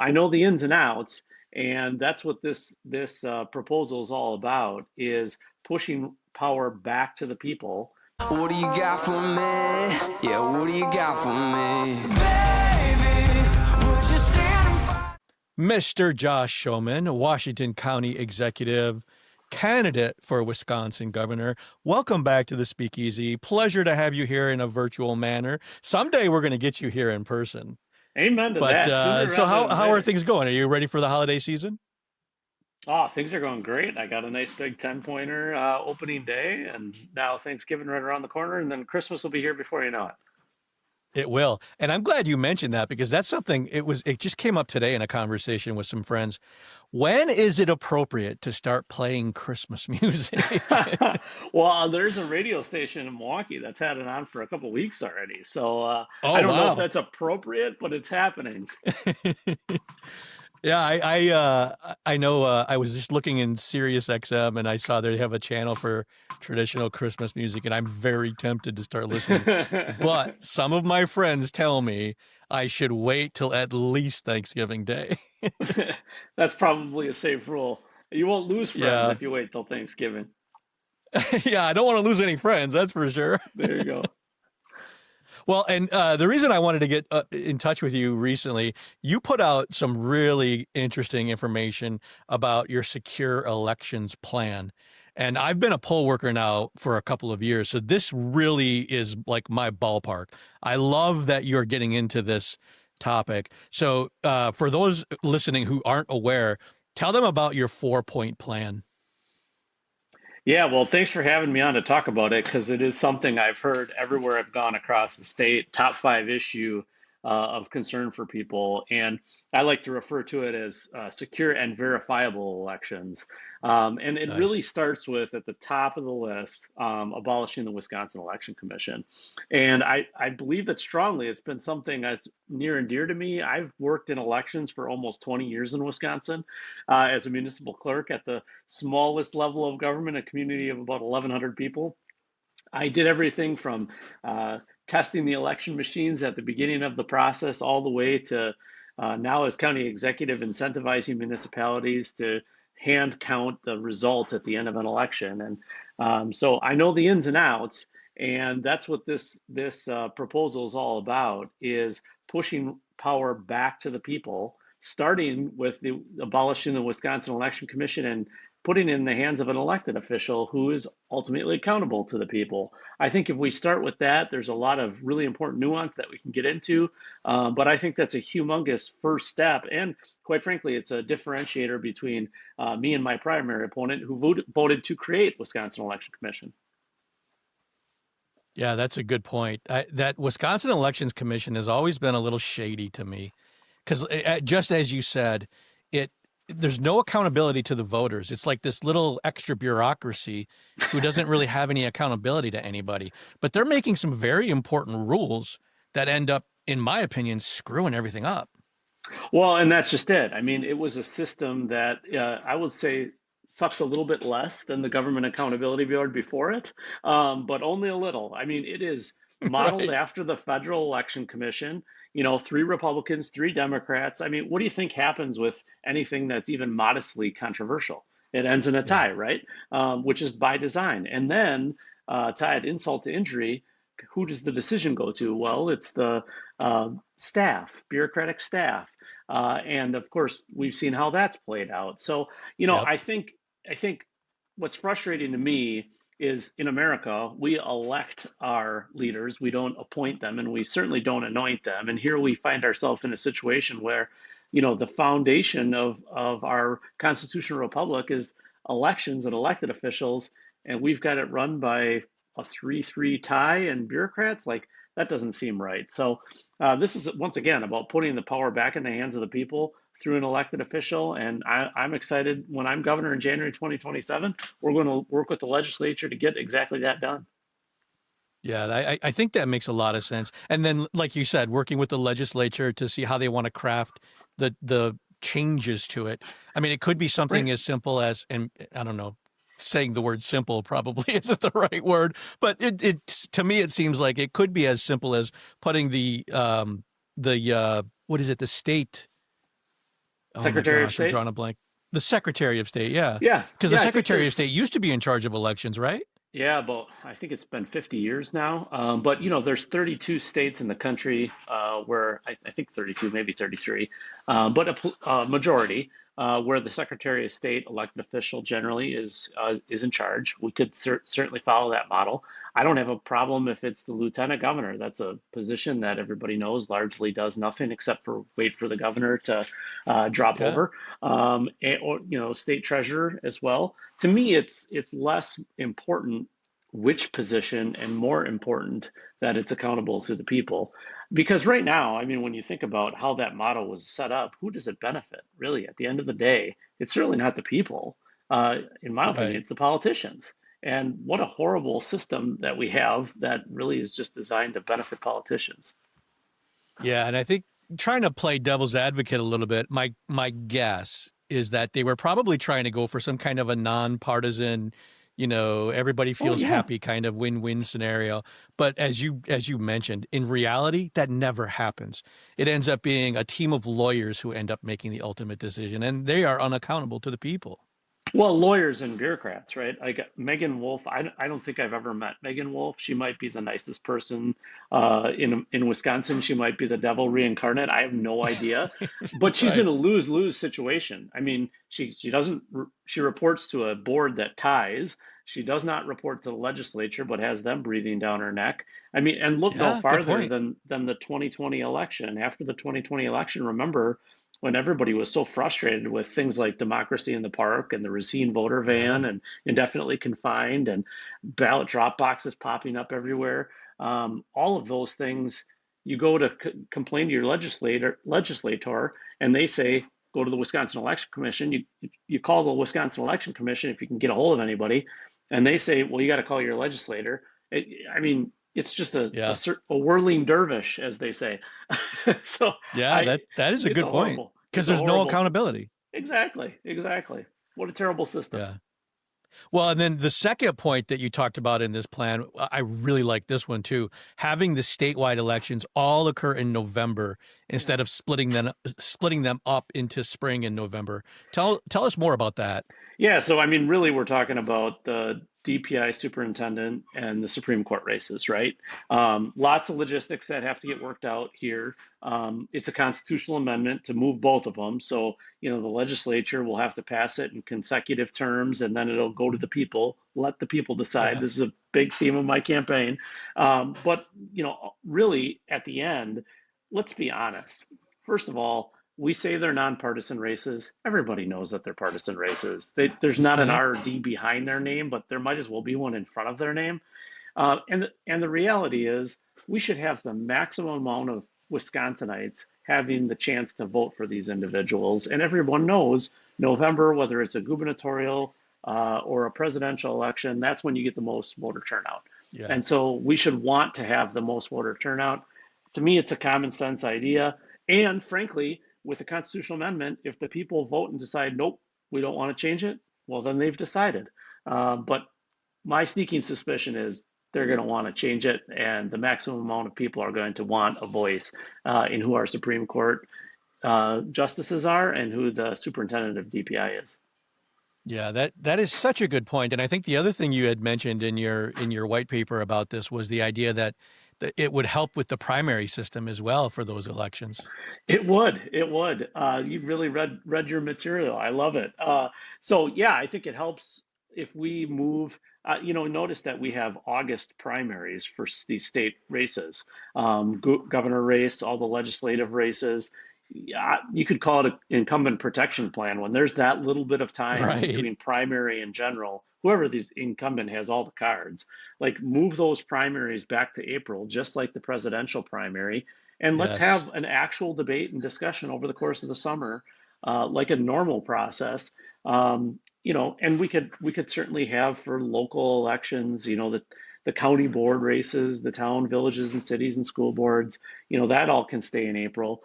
I know the ins and outs, and that's what this proposal is all about: is pushing power back to the people. What do you got for me? Yeah, what do you got for me? Baby, would you stand and fight? Mr. Josh Schoemann, Washington County Executive, candidate for Wisconsin governor. Welcome back to the Speakeasy. Pleasure to have you here in a virtual manner. Someday we're going to get you here in person. Amen to But that. Sooner so rather than how are later. things going? Are you ready for the holiday season? Oh, things are going great. I got a nice big 10-pointer opening day, and now Thanksgiving right around the corner, and then Christmas will be here before you know it. It will. And I'm glad you mentioned that because that's something it just came up today in a conversation with some friends. When is it appropriate to start playing Christmas music? Well, there's a radio station in Milwaukee that's had it on for a couple weeks already. So I Oh, don't know if wow. that's appropriate, but it's happening. Yeah, I know. I was just looking in Sirius XM and I saw they have a channel for traditional Christmas music, and I'm very tempted to start listening. But some of my friends tell me I should wait till at least Thanksgiving Day. That's probably a safe rule. You won't lose friends Yeah, if you wait till Thanksgiving. yeah, I don't want to lose any friends, that's for sure. There you go. Well, and the reason I wanted to get in touch with you recently, you put out some really interesting information about your secure elections plan. And I've been a poll worker now for a couple of years, so this really is like my ballpark. I love that you're getting into this topic. So for those listening who aren't aware, tell them about your 4-point plan. Yeah, well, thanks for having me on to talk about it because it is something I've heard everywhere I've gone across the state, top five issue of concern for people. And I like to refer to it as secure and verifiable elections. And it really Nice. starts with, at the top of the list, abolishing the Wisconsin Election Commission. And I believe that strongly. It's been something that's near and dear to me. I've worked in elections for almost 20 years in Wisconsin as a municipal clerk at the smallest level of government, a community of about 1,100 people. I did everything from testing the election machines at the beginning of the process all the way to now as county executive incentivizing municipalities to hand count the results at the end of an election. And so I know the ins and outs, and that's what this proposal is all about: is pushing power back to the people, starting with the abolishing the Wisconsin Election Commission and putting it in the hands of an elected official who is ultimately accountable to the people. I think if we start with that, there's a lot of really important nuance that we can get into. But I think that's a humongous first step. And quite frankly, it's a differentiator between me and my primary opponent who voted to create Wisconsin Election Commission. Yeah, that's a good point. That Wisconsin Elections Commission has always been a little shady to me because just as you said, it there's no accountability to the voters. It's like this little extra bureaucracy who doesn't really have any accountability to anybody. But they're making some very important rules that end up, in my opinion, screwing everything up. Well, and that's just it. I mean, it was a system that I would say sucks a little bit less than the Government Accountability Board before it, but only a little. I mean, it is modeled Right. after the Federal Election Commission. You know, three Republicans, three Democrats. I mean, what do you think happens with anything that's even modestly controversial? It ends in a Yeah. tie, right? Which is by design. And then, to add insult to injury, who does the decision go to? Well, it's the staff, bureaucratic staff. And of course, we've seen how that's played out. So, you know, Yep. I think what's frustrating to me is in America, we elect our leaders, we don't appoint them, and we certainly don't anoint them. And here we find ourselves in a situation where, you know, the foundation of our constitutional republic is elections and elected officials, and we've got it run by a 3-3 tie and bureaucrats. Like, that doesn't seem right. So this is once again about putting the power back in the hands of the people through an elected official. And I'm excited when I'm governor in January 2027. We're going to work with the legislature to get exactly that done. Yeah, I think that makes a lot of sense. And then, like you said, working with the legislature to see how they want to craft the changes to it. I mean, it could be Right. something as simple as, and I don't know, saying the word simple probably isn't the right word, but it to me it seems like it could be as simple as putting the what is it, the state Oh my Secretary of gosh, I'm State. drawing a blank. The Secretary of State, yeah. Yeah, Because the yeah, I think Secretary of State there's used to be in charge of elections, right? yeah, but I think it's been 50 years now. But there's 32 states in the country where I think 32, maybe 33, but a majority where the Secretary of State, elected official, generally is in charge. We could certainly follow that model. I don't have a problem if it's the lieutenant governor. That's a position that everybody knows largely does nothing except for wait for the governor to drop Yeah. over, or state treasurer as well. To me, it's less important which position and more important that it's accountable to the people. Because right now, I mean, when you think about how that model was set up, who does it benefit? Really, at the end of the day, it's certainly not the people. In my opinion, Right. it's the politicians. And what a horrible system that we have that really is just designed to benefit politicians. Yeah, and I think trying to play devil's advocate a little bit, my guess is that they were probably trying to go for some kind of a nonpartisan, everybody Oh, feels yeah. happy kind of win-win scenario. But as you mentioned, in reality, that never happens. It ends up being a team of lawyers who end up making the ultimate decision, and they are unaccountable to the people. Well, lawyers and bureaucrats, right? Like Megan Wolf, I don't think I've ever met Megan Wolf. She might be the nicest person in Wisconsin. She might be the devil reincarnate. I have no idea, but she's in Right. a lose-lose situation. I mean, she doesn't she reports to a board that ties. She does not report to the legislature, but has them breathing down her neck. I mean, and look no Yeah, good farther point. than the 2020 election. After the 2020 election, remember when everybody was so frustrated with things like democracy in the park and the Racine voter Yeah. van and indefinitely confined and ballot drop boxes popping up everywhere. All of those things, you go to complain to your legislator, and they say, go to the Wisconsin Election Commission. You call the Wisconsin Election Commission if you can get a hold of anybody, and they say, well, you got to call your legislator. I mean, it's just Yeah. a whirling dervish, as they say. So Yeah, I that is a it's good a point horrible, because it's a there's no horrible system. accountability. Exactly. What a terrible system. Yeah. Well, and then the second point that you talked about in this plan, I really like this one too. Having the statewide elections all occur in November Yeah. instead of splitting them up into spring and November. Tell us more about that. Yeah, so I mean, really, we're talking about the DPI superintendent and the Supreme Court races, right? Lots of logistics that have to get worked out here. It's a constitutional amendment to move both of them. So, the legislature will have to pass it in consecutive terms, and then it'll go to the people. Let the people decide. Yeah. This is a big theme of my campaign. But, really, at the end, let's be honest. First of all, we say they're nonpartisan races. Everybody knows that they're partisan races. There's not an Hmm. RD behind their name, but there might as well be one in front of their name. And the reality is, we should have the maximum amount of Wisconsinites having the chance to vote for these individuals. And everyone knows November, whether it's a gubernatorial or a presidential election, that's when you get the most voter turnout. Yeah. And so we should want to have the most voter turnout. To me, it's a common sense idea. And frankly, with the constitutional amendment, if the people vote and decide, nope, we don't want to change it, well, then they've decided. But my sneaking suspicion is they're going to want to change it, and the maximum amount of people are going to want a voice in who our Supreme Court justices are and who the superintendent of DPI is. Yeah, that is such a good point. And I think the other thing you had mentioned in your white paper about this was the idea that it would help with the primary system as well for those elections. It would. It would. You really read your material. I love it. So yeah, I think it helps if we move. Notice that we have August primaries for these state races, governor race, all the legislative races. Yeah, you could call it an incumbent protection plan. When there's that little bit of time in Right. between primary and general, whoever these incumbent has all the cards. Like move those primaries back to April, just like the presidential primary, and let's Yes. have an actual debate and discussion over the course of the summer, like a normal process. And we could certainly have for local elections, the county board races, the town, villages, and cities and school boards, that all can stay in April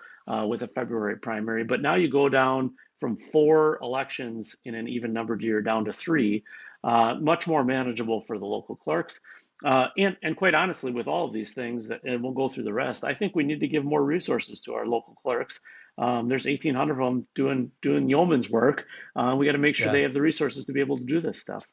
with a February primary. But now you go down from 4 elections in an even numbered year down to 3, much more manageable for the local clerks. And quite honestly, with all of these things, and we'll go through the rest, I think we need to give more resources to our local clerks. There's 1,800 of them doing yeoman's work. We got to make sure Yeah. they have the resources to be able to do this stuff.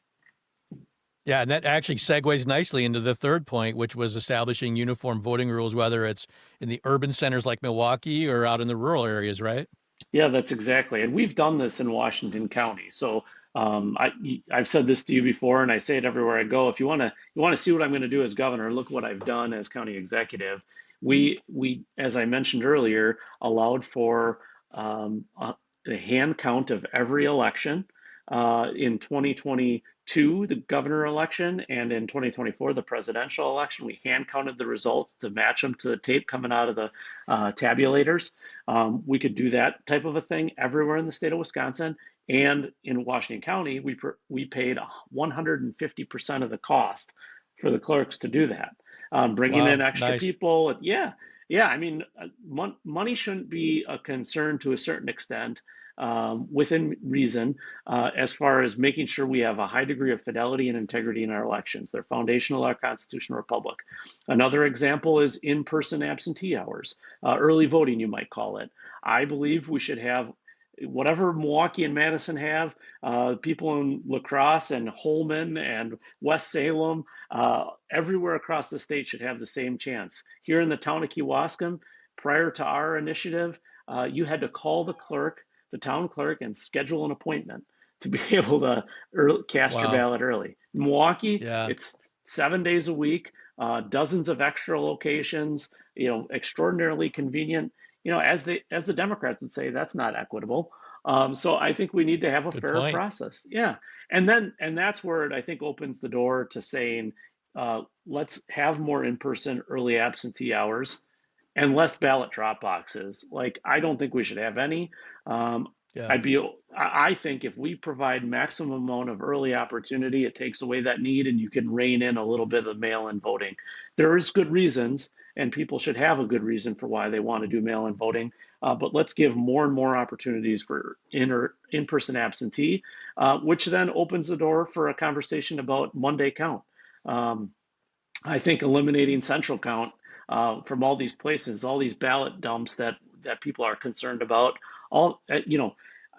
Yeah, and that actually segues nicely into the third point, which was establishing uniform voting rules, whether it's in the urban centers like Milwaukee or out in the rural areas, right? Yeah, that's exactly. And we've done this in Washington County. So I've said this to you before, and I say it everywhere I go. If you want to see what I'm going to do as governor, look what I've done as county executive. We, as I mentioned earlier, allowed for a hand count of every election. In 2022, the governor election, and in 2024, the presidential election, we hand counted the results to match them to the tape coming out of the tabulators. We could do that type of a thing everywhere in the state of Wisconsin. And in Washington County, we paid 150% of the cost for the clerks to do that. Bringing in Wow, extra nice. people, yeah, yeah. I mean, money shouldn't be a concern to a certain extent, within reason, as far as making sure we have a high degree of fidelity and integrity in our elections. They're foundational to our constitutional republic. Another example is in-person absentee hours, early voting, you might call it. I believe we should have whatever Milwaukee and Madison have, people in La Crosse and Holman and West Salem, everywhere across the state should have the same chance. Here in the town of Kewaskum, prior to our initiative, you had to call the town clerk, and schedule an appointment to be able to cast your Wow. ballot early. In Milwaukee, Yeah, it's 7 days a week, dozens of extra locations, extraordinarily convenient. As the Democrats would say, that's not equitable. So I think we need to have a good fair point. process. Yeah, and that's where it, I think, opens the door to saying, let's have more in-person early absentee hours and less ballot drop boxes. Like, I don't think we should have any. Um, Yeah. I'd be, I think if we provide maximum amount of early opportunity, it takes away that need, and you can rein in a little bit of mail-in voting. There is good reasons, and people should have a good reason for why they want to do mail-in voting. But let's give more and more opportunities for in-person absentee, which then opens the door for a conversation about Monday count. Um, I think eliminating central count, from all these places, all these ballot dumps that people are concerned about, all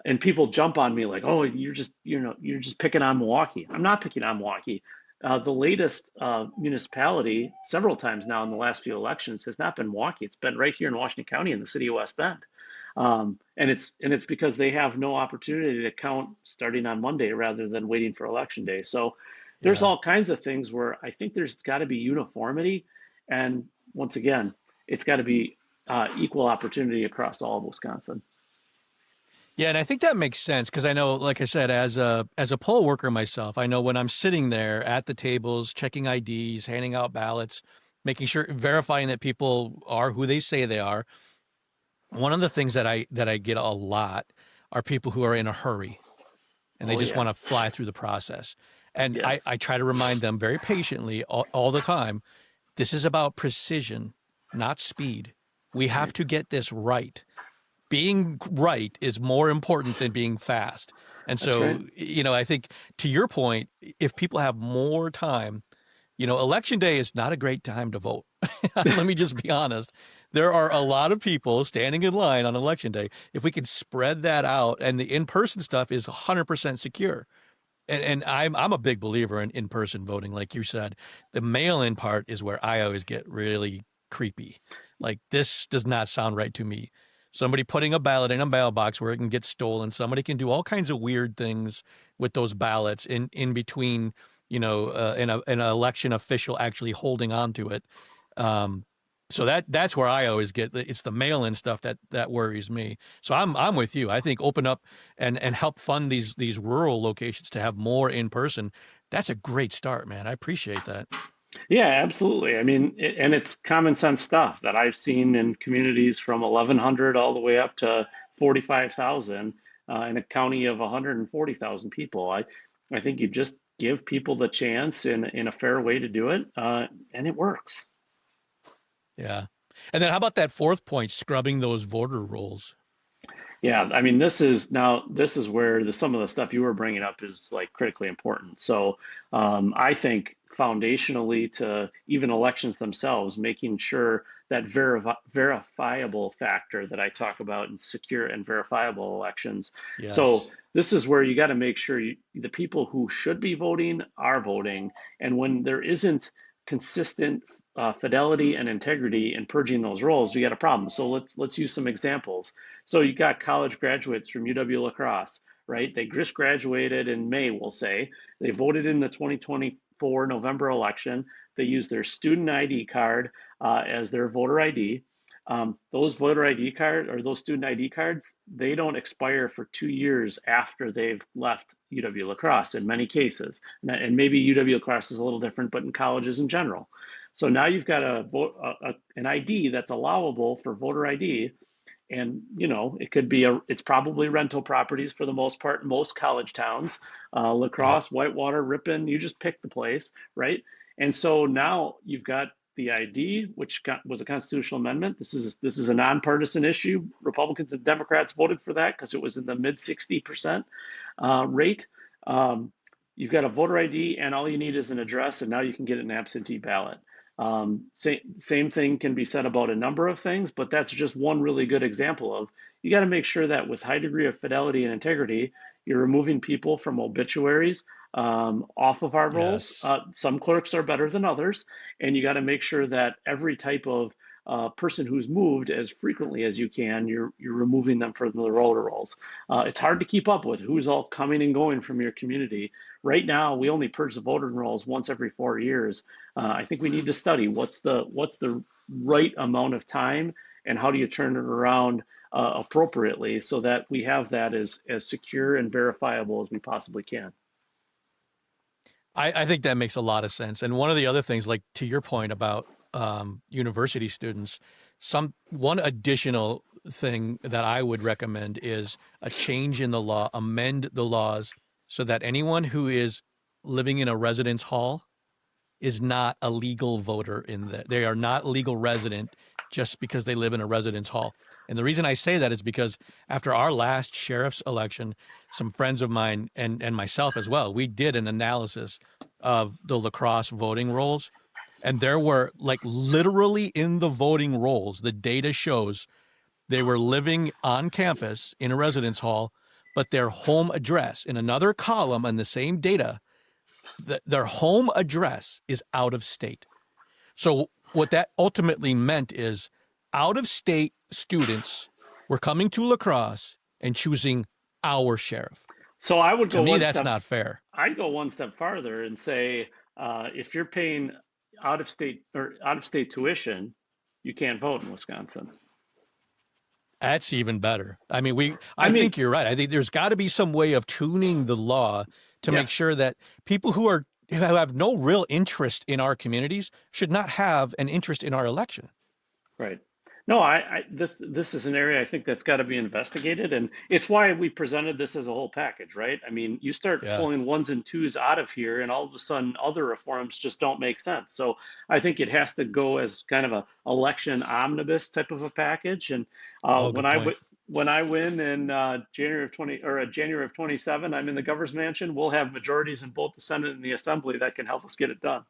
and people jump on me like, oh, you're just picking on Milwaukee. I'm not picking on Milwaukee. The latest municipality, several times now in the last few elections, has not been Milwaukee. It's been right here in Washington County in the city of West Bend. And it's because they have no opportunity to count starting on Monday rather than waiting for election day. So there's Yeah. all kinds of things where I think there's got to be uniformity, and once again, it's got to be equal opportunity across all of Wisconsin. Yeah, and I think that makes sense because I know, like I said, as a poll worker myself, I know when I'm sitting there at the tables, checking IDs, handing out ballots, making sure verifying that people are who they say they are. One of the things that I get a lot are people who are in a hurry and they Oh just yeah, want to fly through the process. And I, yes, I try to remind them very patiently all the time, this is about precision, not speed. We have right. to get this right. Being right is more important than being fast. And That's right. so, I think to your point, if people have more time, election day is not a great time to vote. Let me just be honest. There are a lot of people standing in line on election day. If we could spread that out, and the in-person stuff is 100% secure. And I'm a big believer in in-person voting, like you said. The mail-in part is where I always get really creepy. Like, this does not sound right to me. Somebody putting a ballot in a mailbox where it can get stolen. Somebody can do all kinds of weird things with those ballots in between, an election official actually holding on to it. Um, so that's where I always get it's the mail-in stuff that worries me. So I'm with you. I think open up and help fund these rural locations to have more in person. That's a great start, man. I appreciate that. Yeah, absolutely. I mean, and it's common sense stuff that I've seen in communities from 1,100 all the way up to 45,000, in a county of 140,000 people. I think you just give people the chance in a fair way to do it, and it works. Yeah. And then how about that fourth point, scrubbing those voter rolls? Yeah, I mean, this is where some of the stuff you were bringing up is like critically important. So I think foundationally to even elections themselves, making sure that verifiable factor that I talk about in secure and verifiable elections. So Yes. this is where you got to make sure the people who should be voting are voting, and when there isn't consistent fidelity and integrity in purging those rolls, we got a problem. So let's use some examples. So you got college graduates from UW La Crosse, right? They just graduated in May, we'll say. They voted in the 2024 November election. They used their student ID card as their voter ID. Those voter ID card or those student ID cards, they don't expire for 2 years after they've left UW La Crosse in many cases. And maybe UW La Crosse is a little different, but in colleges in general. So now you've got an ID that's allowable for voter ID, and it could be it's probably rental properties for the most part in most college towns, La Yep. Crosse, Whitewater, Ripon, you just pick the place, right? And so now you've got the ID, which was a constitutional amendment. This is a nonpartisan issue. Republicans and Democrats voted for that because it was in the mid 60% rate. You've got a voter ID, and all you need is an address, and now you can get an absentee ballot. Same thing can be said about a number of things, but that's just one really good example of you got to make sure that with high degree of fidelity and integrity, you're removing people from obituaries off of our rolls. Yes. Some clerks are better than others, and you got to make sure that every type of person who's moved as frequently as you can, you're removing them from the roller rolls. It's hard to keep up with who's all coming and going from your community. Right now, we only purge the voter rolls once every 4 years. I think we need to study what's the right amount of time, and how do you turn it around appropriately so that we have that as secure and verifiable as we possibly can. I think that makes a lot of sense. And one of the other things, like to your point about university students, one additional thing that I would recommend is a change in the law, amend the laws so that anyone who is living in a residence hall is not a legal voter in that. They are not a legal resident just because they live in a residence hall. And the reason I say that is because after our last sheriff's election, some friends of mine and myself as well, we did an analysis of the La Crosse voting rolls. And there were, like, literally in the voting rolls, the data shows they were living on campus in a residence hall, but their home address in another column in the same data, their home address is out of state. So what that ultimately meant is out of state students were coming to La Crosse and choosing our sheriff. So I would To go me, one that's step. not fair. I'd go one step farther and say, if you're paying out of state tuition, you can't vote in Wisconsin. That's even better. I mean, I I mean, think you're right. I think there's got to be some way of tuning the law to yeah, make sure that people who have no real interest in our communities should not have an interest in our election. right. No, this is an area I think that's got to be investigated, and it's why we presented this as a whole package, right? I mean, you start Yeah. pulling ones and twos out of here, and all of a sudden, other reforms just don't make sense. So I think it has to go as kind of a election omnibus type of a package. And Oh, good point. when I win in January of 27, I'm in the governor's mansion. We'll have majorities in both the Senate and the Assembly that can help us get it done.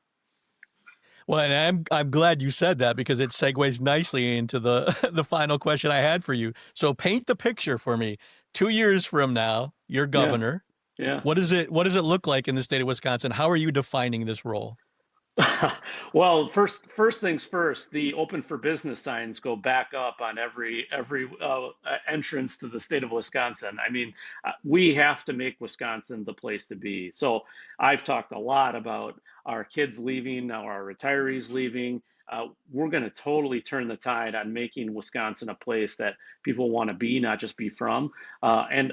Well, and I'm glad you said that because it segues nicely into the the final question I had for you. So paint the picture for me. 2 years from now, you're Yeah, governor. yeah. What does it look like in the state of Wisconsin? How are you defining this role? Well, first things first, the open for business signs go back up on every entrance to the state of Wisconsin. I mean, we have to make Wisconsin the place to be. So I've talked a lot about our kids leaving, now our retirees leaving. We're going to totally turn the tide on making Wisconsin a place that people want to be, not just be from. And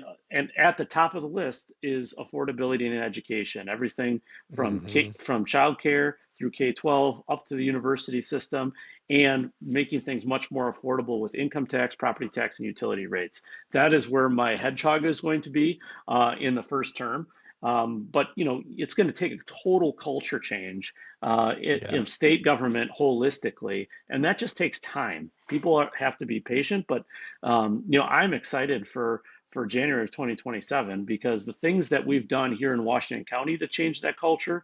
at the top of the list is affordability and education. Everything Hmm. from childcare through K-12 up to the university system, and making things much more affordable with income tax, property tax, and utility rates. That is where my hedgehog is going to be in the first term. But it's going to take a total culture change Yeah. in state government holistically, and that just takes time. People have to be patient, but I'm excited for January of 2027, because the things that we've done here in Washington County to change that culture,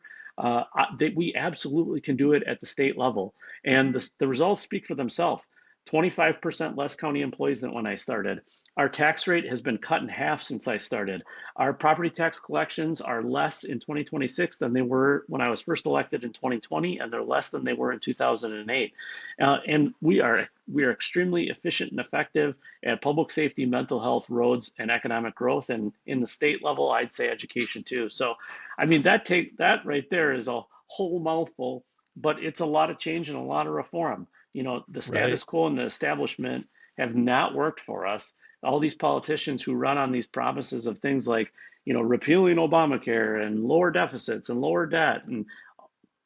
we absolutely can do it at the state level. And the results speak for themselves. 25% less county employees than when I started. Our tax rate has been cut in half since I started. Our property tax collections are less in 2026 than they were when I was first elected in 2020, and they're less than they were in 2008. And we are extremely efficient and effective at public safety, mental health, roads, and economic growth. And in the state level, I'd say education too. So, I mean, that right there is a whole mouthful, but it's a lot of change and a lot of reform. You know, the status quo and the establishment have not worked for us. All these politicians who run on these promises of things like, you know, repealing Obamacare and lower deficits and lower debt. And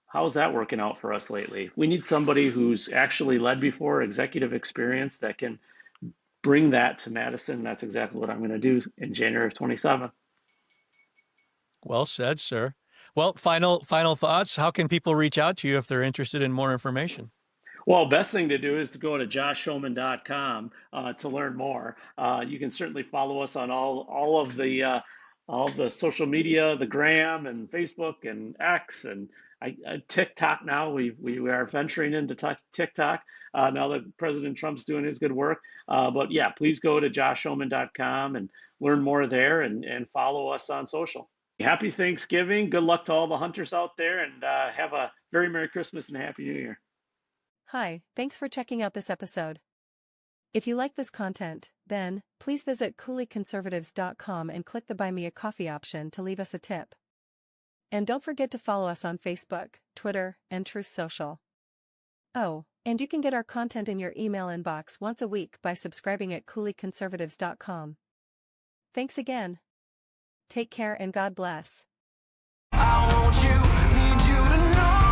how's that working out for us lately? We need somebody who's actually led before, executive experience, that can bring that to Madison. That's exactly what I'm going to do in January of 27. Well said, sir. Well, final thoughts. How can people reach out to you if they're interested in more information? Well, best thing to do is to go to joshschoemann.com to learn more. You can certainly follow us on all of the social media, the Gram and Facebook and X and TikTok. Now we are venturing into TikTok now that President Trump's doing his good work. But yeah, please go to joshschoemann.com and learn more there, and follow us on social. Happy Thanksgiving. Good luck to all the hunters out there, and have a very Merry Christmas and Happy New Year. Hi, thanks for checking out this episode. If you like this content, then please visit cooleyconservatives.com and click the Buy Me a Coffee option to leave us a tip. And don't forget to follow us on Facebook, Twitter, and Truth Social. Oh, and you can get our content in your email inbox once a week by subscribing at cooleyconservatives.com. Thanks again. Take care and God bless. I want you, need you to know.